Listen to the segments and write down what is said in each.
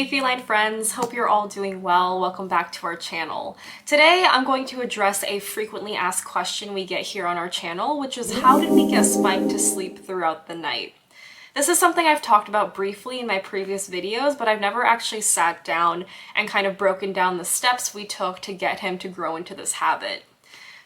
Hey feline friends, hope you're all doing well. Welcome back to our channel. Today I'm going to address a frequently asked question we get here on our channel, which is how did we get Spike to sleep throughout the night? This is something I've talked about briefly in my previous videos, but I've never actually sat down and kind of broken down the steps we took to get him to grow into this habit.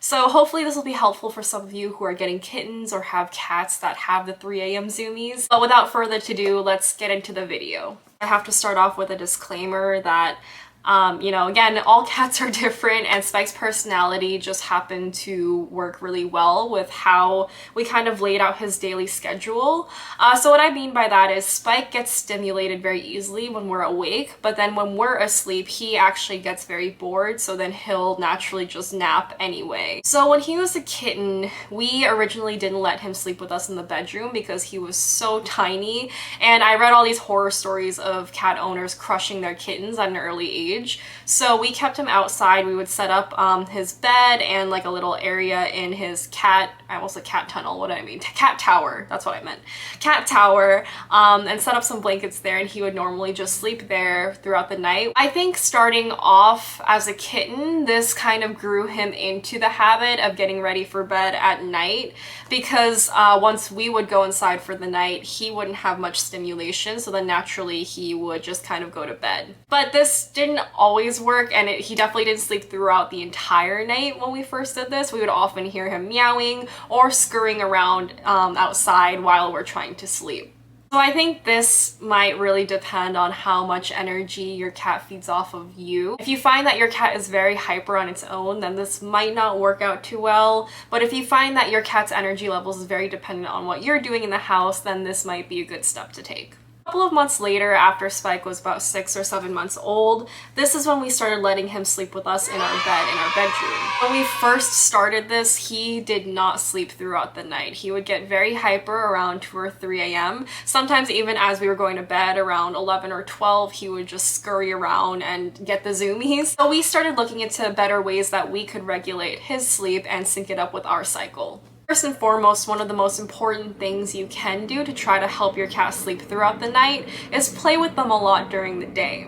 So hopefully this will be helpful for some of you who are getting kittens or have cats that have the 3 a.m. zoomies. But without further ado, let's get into the video. I have to start off with a disclaimer that again, all cats are different and Spike's personality just happened to work really well with how we kind of laid out his daily schedule. So what I mean by that is Spike gets stimulated very easily when we're awake, but then when we're asleep, he actually gets very bored, so then he'll naturally just nap anyway. So when he was a kitten, we originally didn't let him sleep with us in the bedroom because he was so tiny, and I read all these horror stories of cat owners crushing their kittens at an early age. So we kept him outside. We would set up his bed and like a little area in his cat tunnel, what did I mean? Cat tower, that's what I meant. Cat tower, and set up some blankets there, and he would normally just sleep there throughout the night. I think starting off as a kitten, this kind of grew him into the habit of getting ready for bed at night because once we would go inside for the night, he wouldn't have much stimulation, so then naturally he would just kind of go to bed. But this didn't always work, and he definitely didn't sleep throughout the entire night. When we first did this, we would often hear him meowing or scurrying around outside while we're trying to sleep. So I think this might really depend on how much energy your cat feeds off of you. If you find that your cat is very hyper on its own, then this might not work out too well. But if you find that your cat's energy levels is very dependent on what you're doing in the house, then this might be a good step to take. A couple of months later, after Spike was about 6 or 7 months old, this is when we started letting him sleep with us in our bed, in our bedroom. When we first started this, he did not sleep throughout the night. He would get very hyper around 2 or 3 a.m. Sometimes even as we were going to bed around 11 or 12, he would just scurry around and get the zoomies. So we started looking into better ways that we could regulate his sleep and sync it up with our cycle. First and foremost, one of the most important things you can do to try to help your cat sleep throughout the night is play with them a lot during the day.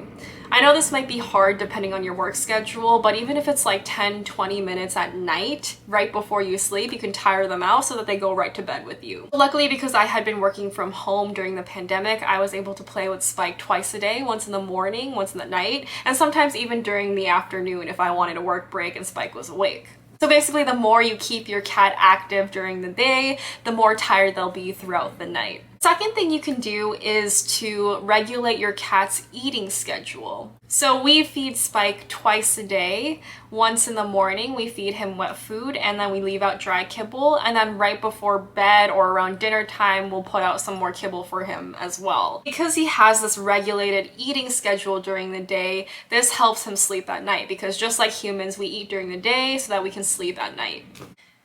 I know this might be hard depending on your work schedule, but even if it's like 10-20 minutes at night, right before you sleep, you can tire them out so that they go right to bed with you. Luckily, because I had been working from home during the pandemic, I was able to play with Spike twice a day, once in the morning, once in the night, and sometimes even during the afternoon if I wanted a work break and Spike was awake. So basically, the more you keep your cat active during the day, the more tired they'll be throughout the night. Second thing you can do is to regulate your cat's eating schedule. So we feed Spike twice a day. Once in the morning, we feed him wet food, and then we leave out dry kibble, and then right before bed or around dinner time, we'll put out some more kibble for him as well. Because he has this regulated eating schedule during the day, this helps him sleep at night, because just like humans, we eat during the day so that we can sleep at night.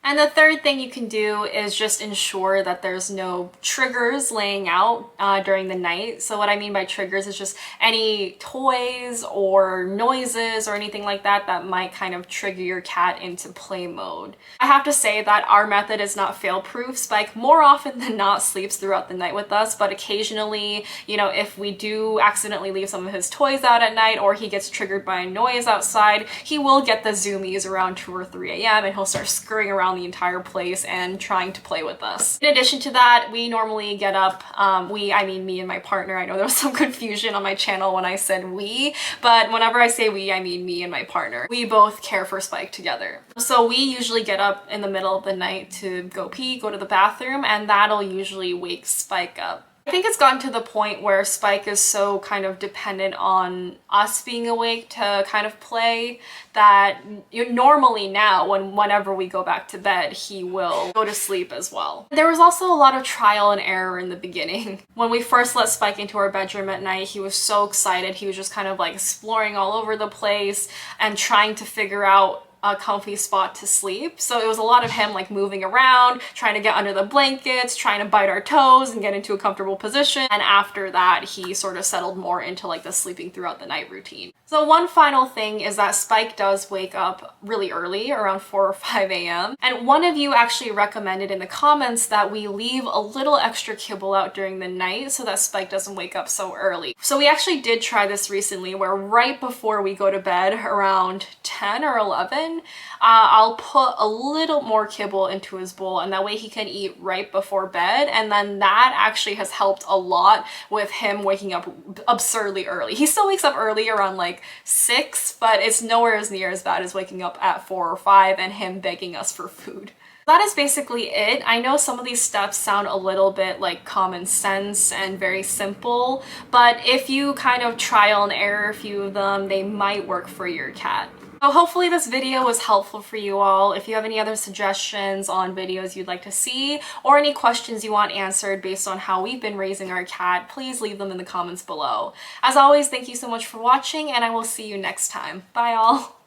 And the third thing you can do is just ensure that there's no triggers laying out during the night. So what I mean by triggers is just any toys or noises or anything like that that might kind of trigger your cat into play mode. I have to say that our method is not fail-proof. Spike more often than not sleeps throughout the night with us, but occasionally, if we do accidentally leave some of his toys out at night or he gets triggered by a noise outside, he will get the zoomies around 2 or 3 a.m. and he'll start scurrying around the entire place and trying to play with us. In addition to that, we normally get up, I mean me and my partner. I know there was some confusion on my channel when I said we, but whenever I say we, I mean me and my partner. We both care for Spike together. So we usually get up in the middle of the night to go pee, go to the bathroom, and that'll usually wake Spike up. I think it's gotten to the point where Spike is so kind of dependent on us being awake to kind of play that normally now, whenever we go back to bed, he will go to sleep as well. There was also a lot of trial and error in the beginning. When we first let Spike into our bedroom at night, he was so excited. He was just kind of like exploring all over the place and trying to figure out a comfy spot to sleep. So it was a lot of him like moving around, trying to get under the blankets, trying to bite our toes and get into a comfortable position. And after that, he sort of settled more into like the sleeping throughout the night routine. So one final thing is that Spike does wake up really early, around 4 or 5 a.m. And one of you actually recommended in the comments that we leave a little extra kibble out during the night so that Spike doesn't wake up so early. So we actually did try this recently, where right before we go to bed around 10 or 11, I'll put a little more kibble into his bowl, and that way he can eat right before bed. And then that actually has helped a lot with him waking up absurdly early. He still wakes up early around like 6, but it's nowhere as near as bad as waking up at 4 or 5 and him begging us for food. That is basically it. I know some of these steps sound a little bit like common sense and very simple, but if you kind of trial and error a few of them, they might work for your cat. So hopefully this video was helpful for you all. If you have any other suggestions on videos you'd like to see, or any questions you want answered based on how we've been raising our cat, please leave them in the comments below. As always, thank you so much for watching, and I will see you next time. Bye all!